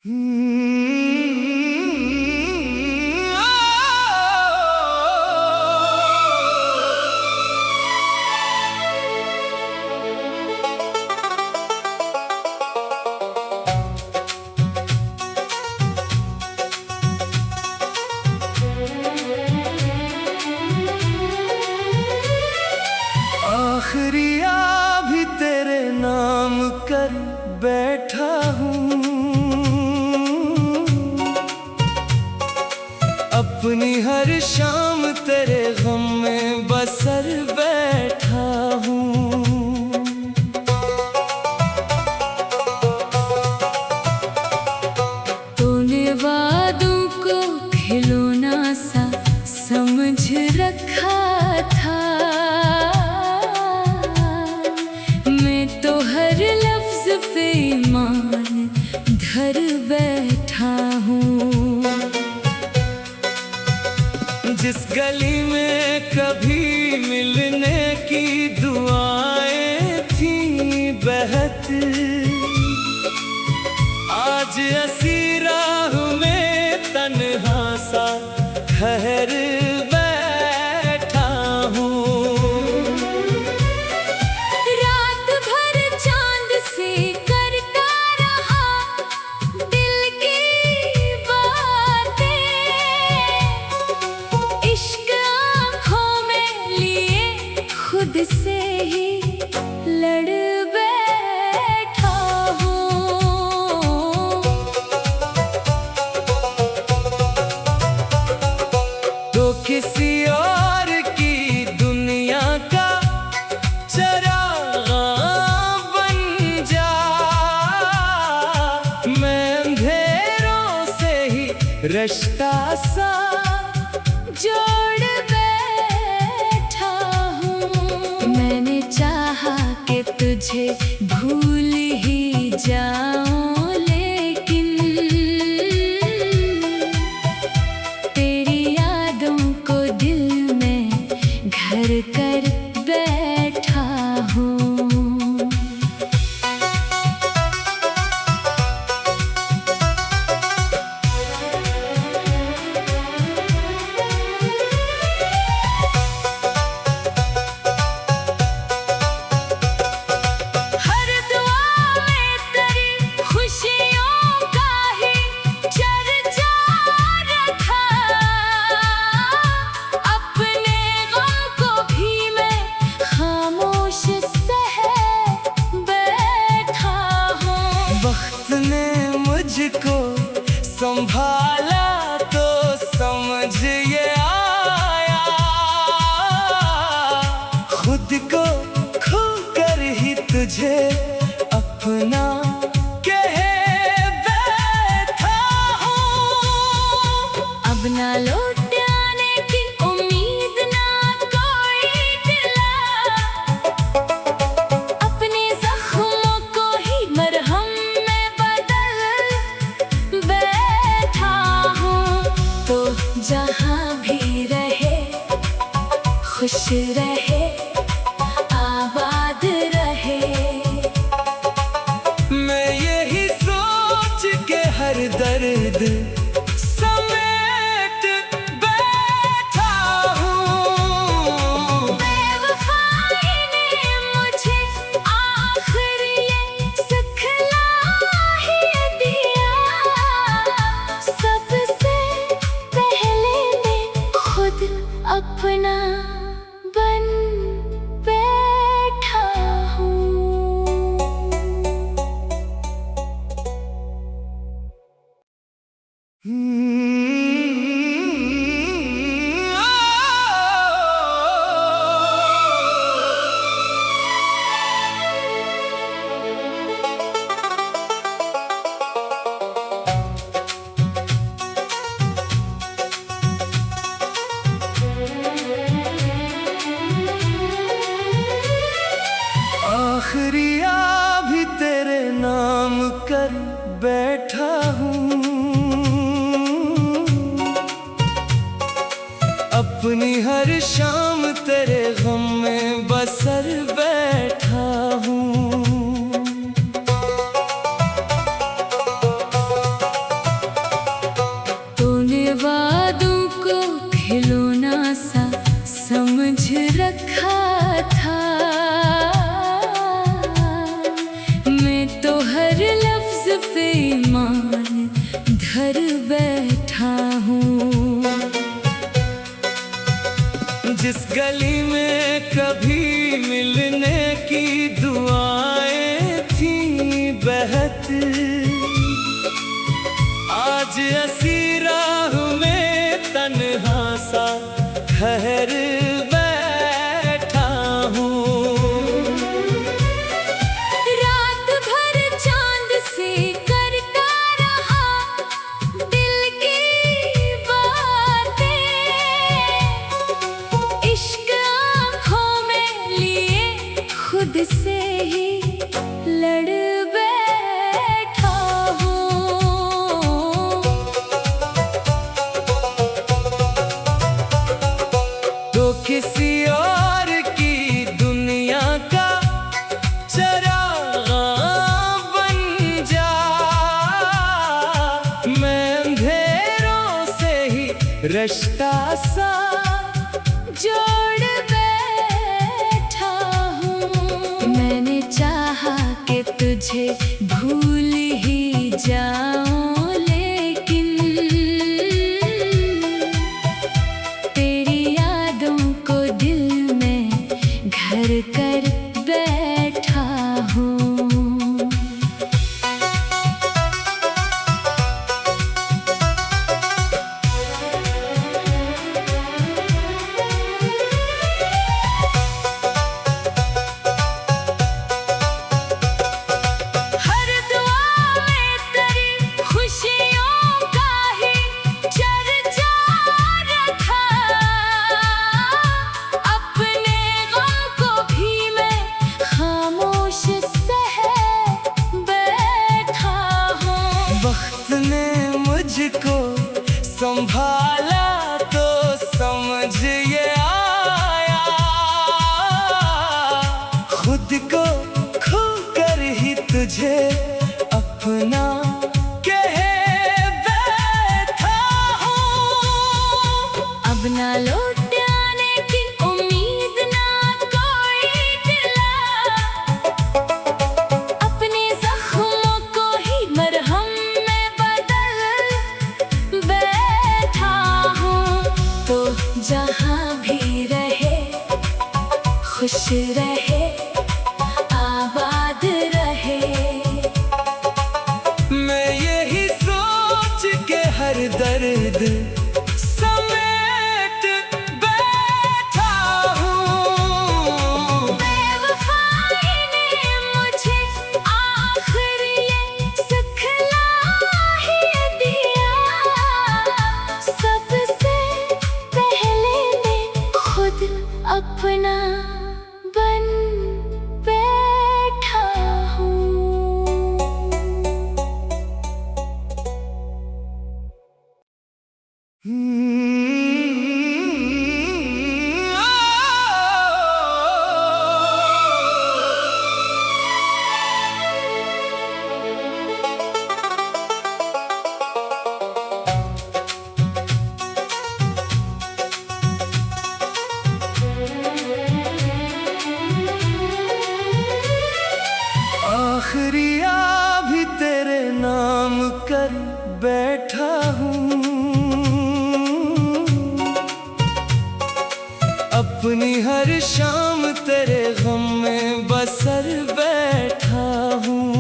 आखिरिया भी तेरे नाम कर बैठा हूँ, अपनी हर शाम तेरे गम में बसर बैठा हूँ। तूने वादों को खिलौना सा समझ रखा था, हर लफ्ज पे ईमान धर बैठा हूँ। जिस गली में कभी मिलने की दुआएं थी बहत, आज ऐसी राह में तन्हा सा ठहर बैठा हूँ। खुद से ही लड़ बैठा हूँ। तो किसी और की दुनिया का चराग बन जा, मैं अंधेरों से ही रिश्ता सा जोड़ बैठा हूँ। मैंने चाहा कि तुझे भूल ही जाऊं, लेकिन तेरी यादों को दिल में घर कर बैठा हूँ। वक्त ने मुझको संभाला तो समझ ये आया, खुद को खो कर ही तुझे अपना कह बैठा हूँ। अब ना लौट आने की उम्मीद ना कोई दिला, अपने जख्मों को ही मरहम में बदल बैठा हूँ। तो जहाँ भी रहे खुश रहे आबाद रहे, मैं यही सोच के हर दर्द समेट बैठा हूँ। बेवफाई ने मुझे आखिर ये सिखला ही दिया, सबसे पहले मैं खुद अपना बन बैठा हूँ। आखिरिया भी तेरे नाम कर बैठा हूँ, अपनी हर शाम तेरे गम में बसर बैठा हूँ। पे ईमान धर बैठा हूँ। जिस गली में कभी मिलने की दुआएं थी बहत, आज ऐसी राह में तन्हा सा ठहर बैठा हूँ। रात भर चांद से करता रहा दिल की बातें, इश्क आँखों में लिए खुद से ही लड़ बैठा हूँ। तो किसी और की दुनिया का चराग बन जा, मैं अंधेरों से ही रिश्ता सा जोड़ बैठा हूँ। मैंने चाहा कि तुझे भूल ही जाऊं, लेकिन तेरी यादों को दिल में घर कर बैठा हूँ। हर दुआ में तेरी खुशियों का ही चर्चा रखा, अपने गम को भी मैं खामोश सह बैठा हूँ। वक्त ने मुझको संभाला तो समझ ये आया, खुद को खो कर ही तुझे अपना कह बैठा हूँ। अब ना लौट आने की उम्मीद ना कोई दिला, अपने जख्मों को ही मरहम में बदल बैठा हूँ। तो जहाँ भी रहे खुश रहे आबाद रहे, मैं यही सोच के हर दर्द समेट बैठा हूँ। बेवफाई ने मुझे आखिर ये सिखला ही दिया, सबसे पहले मैं खुद अपना बन बैठा हूँ। आखिरी भी तेरे नाम कर बैठा हूँ। अपनी हर शाम तेरे गम में बसर बैठा हूँ।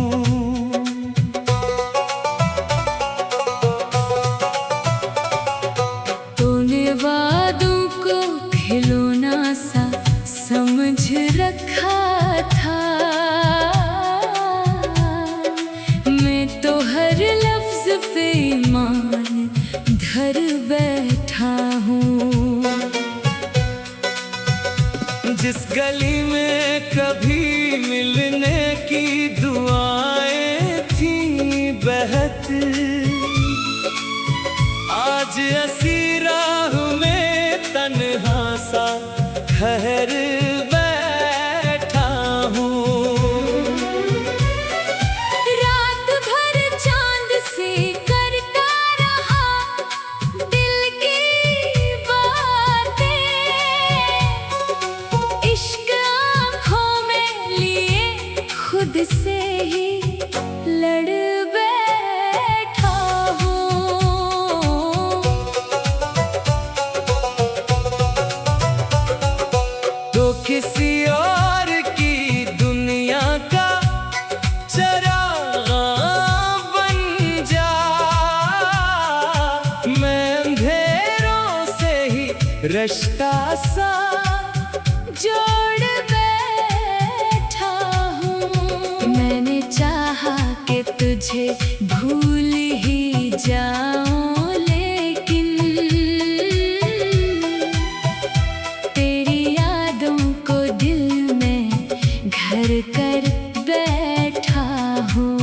तूने वादों को खिलौना सा समझ रखा था, मैं तो हर लफ्ज पे ईमान धर बैठा हूँ। जिस गली में कभी मिलने की दुआएं थी बहत, आज ऐसी राह में तन्हा सा ठहर बैठा हूँ। रात भर चांद से करता रहा दिल की बातें, इश्क आँखों में लिए खुद से ही लड़ बैठा रिश्ता सा जोड़ बैठा हूँ। मैंने चाहा कि तुझे भूल ही जाऊं, लेकिन तेरी यादों को दिल में घर कर बैठा हूँ।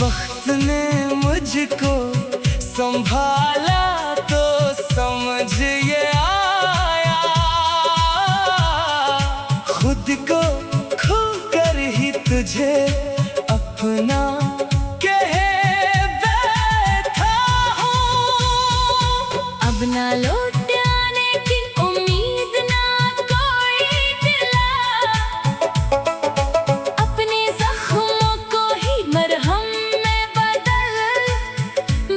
वक्त ने मुझको संभाला तो समझ ये आया, खुद को खो कर ही तुझे अपना कह बैठा हूँ। अब ना लौट आने की उम्मीद ना कोई दिला, अपने जख्मों को ही मरहम में बदल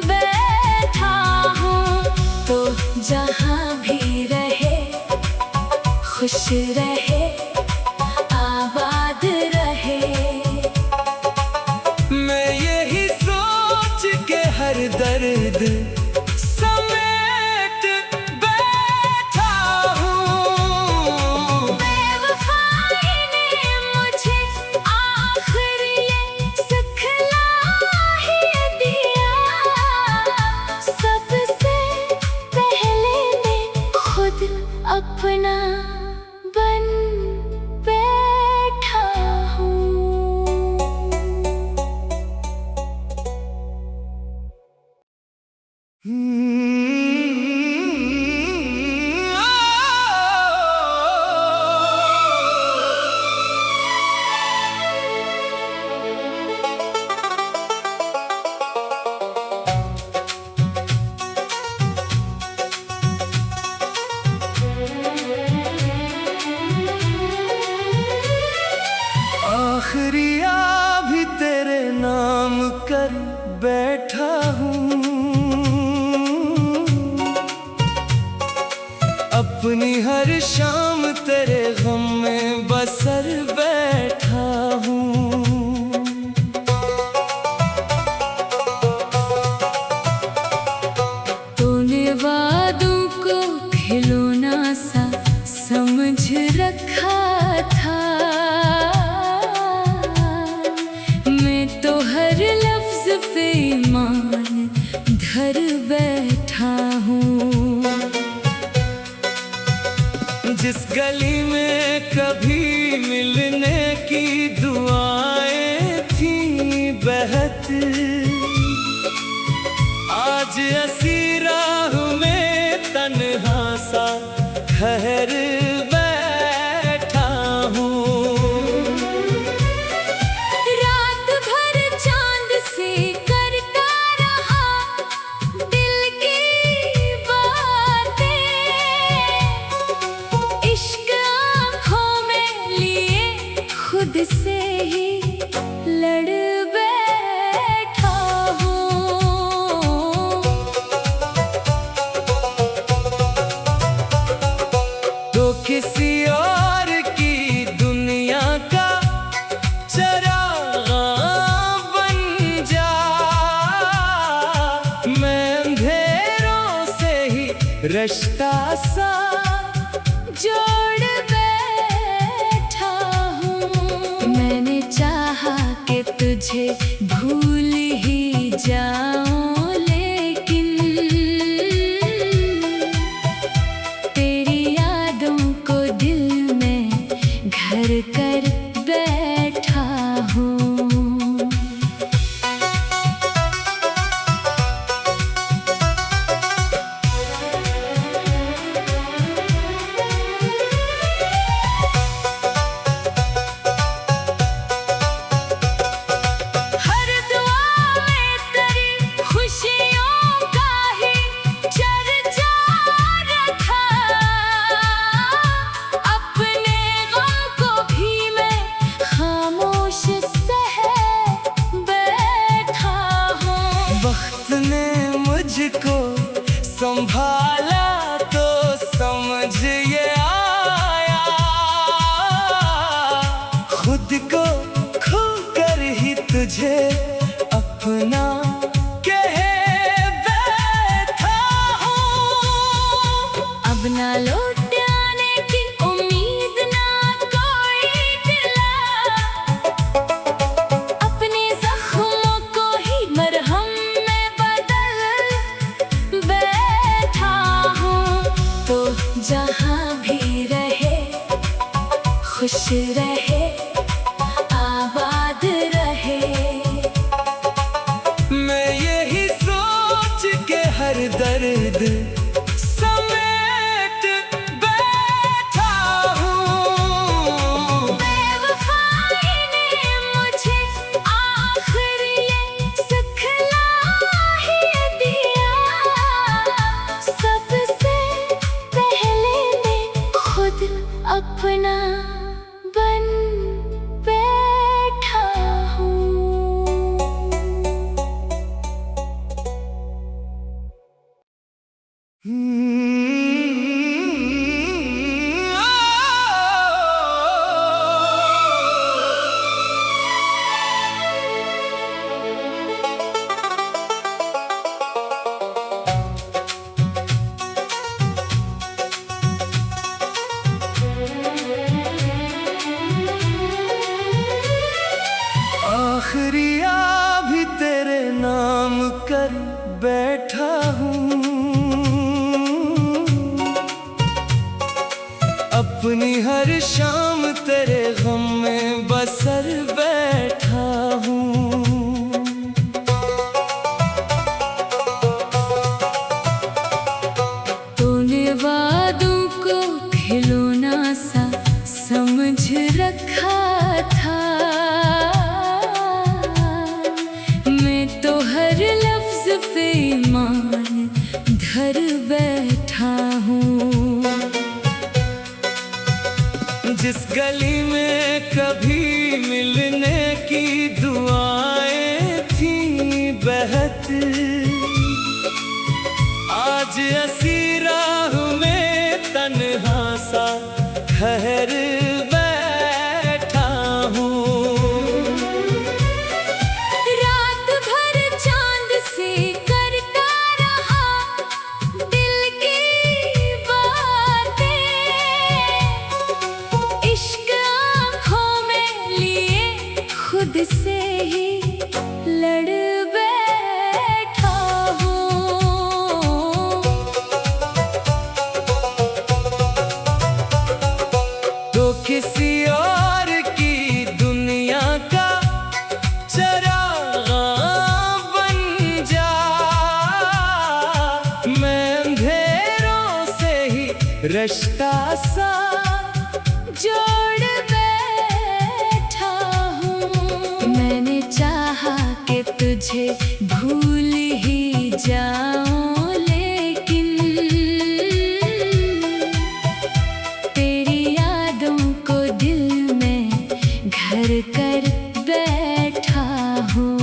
बैठा हूँ। तो जहाँ भी रहे खुश रहे आबाद रहे। मैं यही सोच के हर दर्द समेट बैठा हूँ। बेवफाई ने मुझे आखिर ये सिखला ही दिया, सबसे पहले मैं खुद अपना बन बैठा हूँ। आखिरिया भी तेरे नाम कर बैठा हूँ। अपनी हर शाम तेरे गम में बसर बैठा हूँ। तूने वादों को खिलौना सा समझ रखा था, मैं तो हर लफ्ज पे ईमान धर बैठा हूँ। जिस गली में कभी मिलने की दुआएं थी बहत, आज ऐसी राह में तन्हा सा ठहर बैठा हूँ। रात भर चांद से करता रहा दिल की बातें, इश्क आँखों में लिए खुद से ही लड़ बैठा हूँ। तो किसी और की दुनिया का चराग बन जा, मैं अंधेरों से ही रिश्ता सा जोड़ बैठा हूँ। मैंने चाहा कि तुझे भूल ही जाऊं, लेकिन तेरी यादों को दिल में घर कर बैठा हूँ। तुझे अपना कह बैठा हूँ। अब ना लौट आने की उम्मीद ना कोई दिला, अपने जख्मों को ही मरहम में बदल बैठा हूँ। तो जहाँ भी रहे खुश रहे आबाद रहे। मैं यही सोच के हर दर्द समेट बैठा हूँ। बेवफाई ने मुझे आखिर ये सिखला ही दिया, सबसे पहले मैं खुद अपना बन बैठा हूँ। आखिरी भी तेरे नाम कर बैठा हूँ। अपनी हर शाम तेरे गम में बसर बैठा हूँ। तूने वादों को खिलौना सा समझ रखा था, मैं तो हर लफ्ज पे ईमान धर बैठा हूँ। जिस गली में कभी मिलने की दुआएं थी बहत, आज ऐसी राह में तन्हा सा ठहर बैठा हूँ। रात भर चांद से करता रहा दिल की बातें, इश्क आँखों में लिए खुद से ही लड़ बैठा हूँ। तो किसी और की दुनिया का चराग बन जा, मैं अंधेरों से ही रिश्ता सा जोड़ बैठा हूँ। मैंने चाहा कि तुझे भूल ही जाऊं, लेकिन तेरी यादों को दिल में घर कर बैठा हूँ।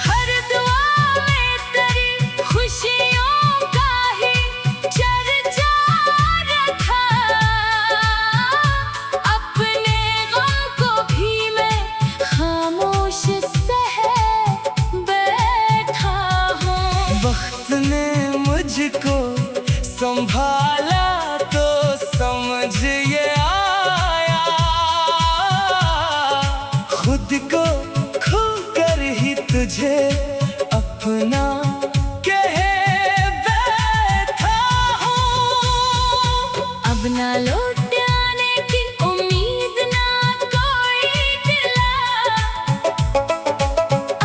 हर दुआ में तेरी खुशियों का ही चर्चा रखा, अपने गम को भी मैं खामोश सह बैठा हूँ। वक्त ने मुझको संभाला तो समझ ये आया, खुद को खो कर ही तुझे अपना कह बैठा हूँ। अब ना लौट आने की उम्मीद ना कोई दिला,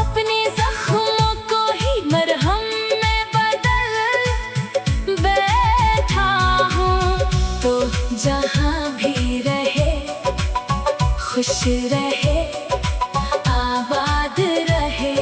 अपने जख्मों को ही मरहम में बदल बैठा हूँ। तो जहाँ भी रहे खुश रहे आबाद रहे।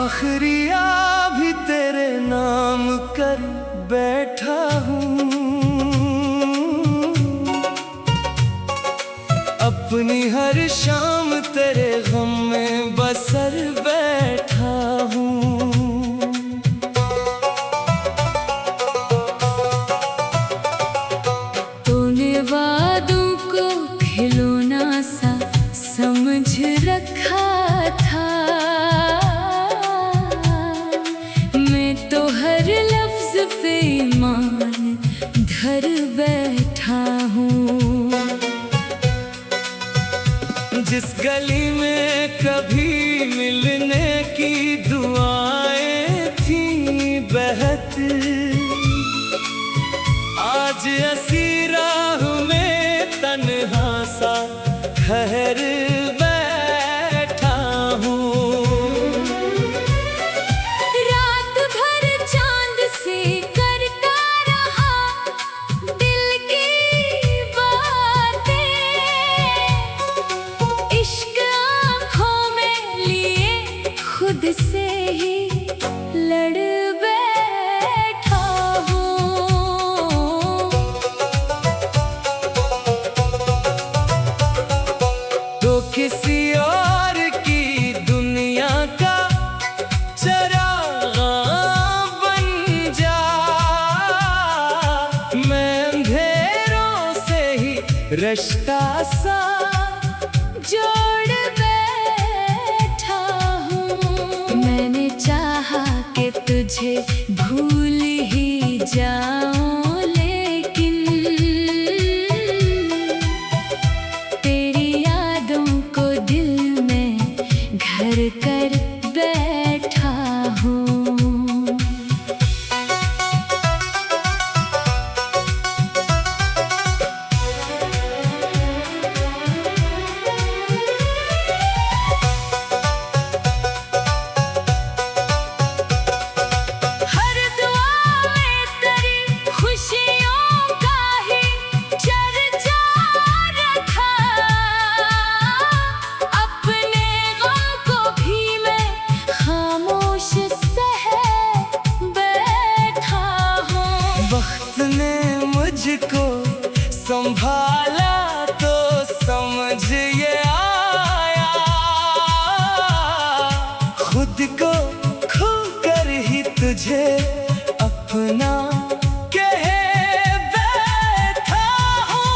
आखिरी भी तेरे नाम कर बैठा हूँ, अपनी हर शाम तेरे गम में बसर बैठा हूँ। तूने वादों को खिलौना सा समझ रखा था, मैं तो हर लफ्ज पे ईमान धर बैठा हूँ। जिस गली में कभी मिलने की दुआएं थी बहत, आज ऐसी राह में तन्हा सा ठहर बैठा हूँ। रात भर चांद से करता रहा दिल की बातें, इश्क आँखों में लिए खुद से ही लड़ बैठा हूँ। तो किसी और की दुनिया का चराग बन जा, मैं अंधेरों से ही रिश्ता सा जोड़ बैठा हूँ। मैंने चाहा कि तुझे भूल ही जाऊं, लेकिन तेरी यादों को दिल में घर कर बैठा हूँ। हर दुआ में तेरी खुशियों का ही चर्चा रखा, अपने गम को भी मैं खामोश सह बैठा हूँ। वक्त ने मुझको संभाला तो समझ ये आया, खुद को खो कर ही तुझे अपना कह बैठा हूँ।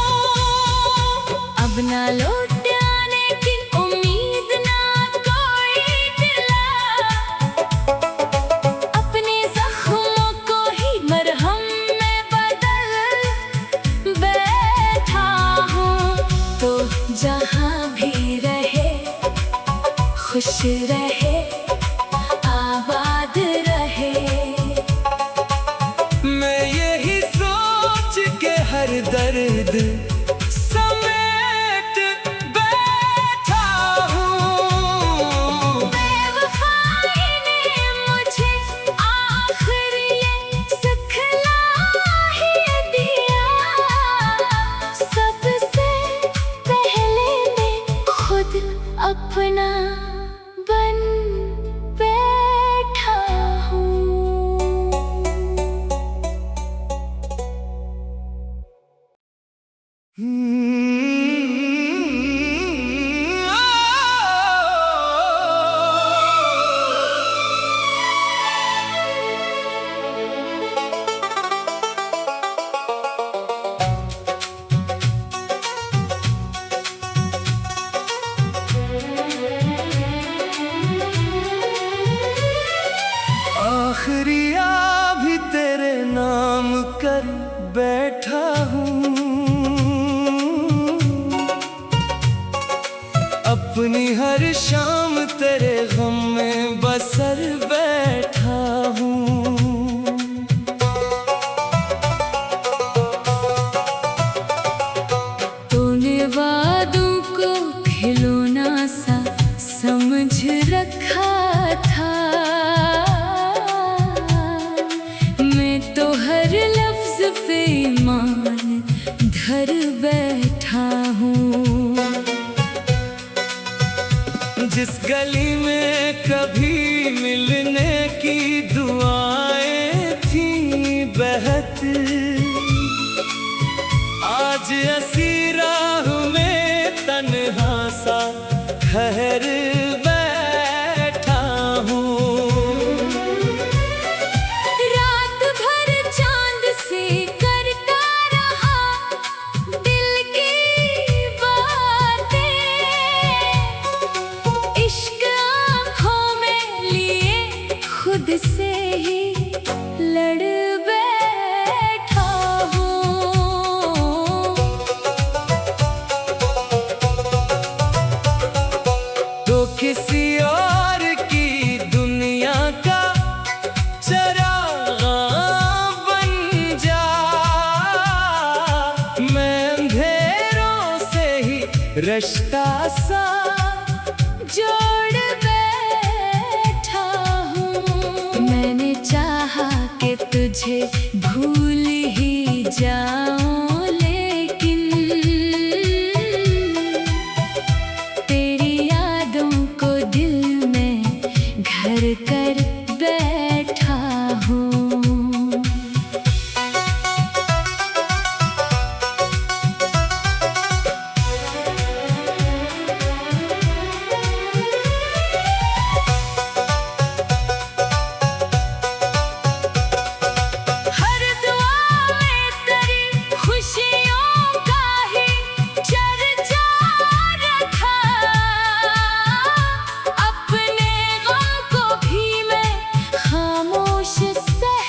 अब ना लौट आने की उम्मीद ना कोई दिला, अपने जख्मों को ही मरहम में बदल बैठा हूँ। तो जहाँ भी रहे खुश रहे आबाद रहे, मैं यही सोच के हर दर्द समेट बैठा हूँ। बेवफाई ने मुझे आखिर ये सिखला ही दिया, सबसे पहले मैं खुद अपना बन बैठा हूँ। आखिरी भी तेरे नाम कर बैठा हूँ, अपनी हर शाम तेरे गम में बसर बैठा हूँ। तूने वादों को खिलौना सा समझ रखा था, मैं तो हर लफ्ज पे ईमान से ही लड़ बैठा हूँ। तो किसी और की दुनिया का चराग बन जा, मैं अंधेरों से ही रिश्ता सा जोड़ बैठा हूँ। मैंने चाहा कि तुझे भूल ही जाऊं, लेकिन तेरी यादों को दिल में घर कर बैठा हूँ। हर दुआ में तेरी खुशियों का ही चर्चा रखा, अपने गम को भी मैं खामोश सह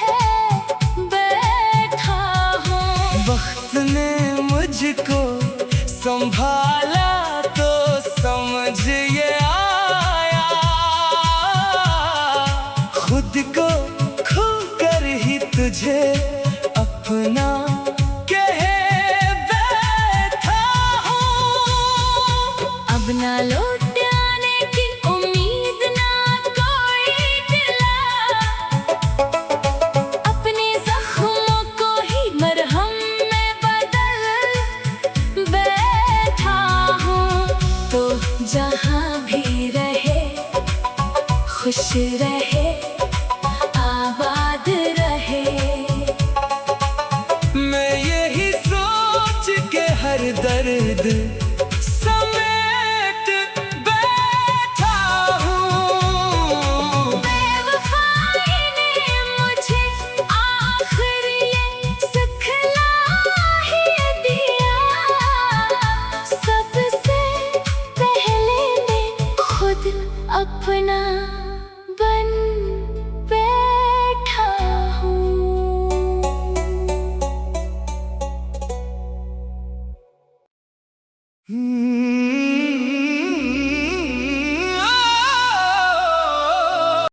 बैठा हूँ। वक्त ने मुझको संभाला तो समझ ये आया, खुद को खो कर ही तुझे अपना कह बैठा हूँ। अब ना लौट आने की उम्मीद ना कोई दिला, अपने जख्मों को ही मरहम में बदल बैठा हूँ। तो जहाँ भी रहे खुश रहे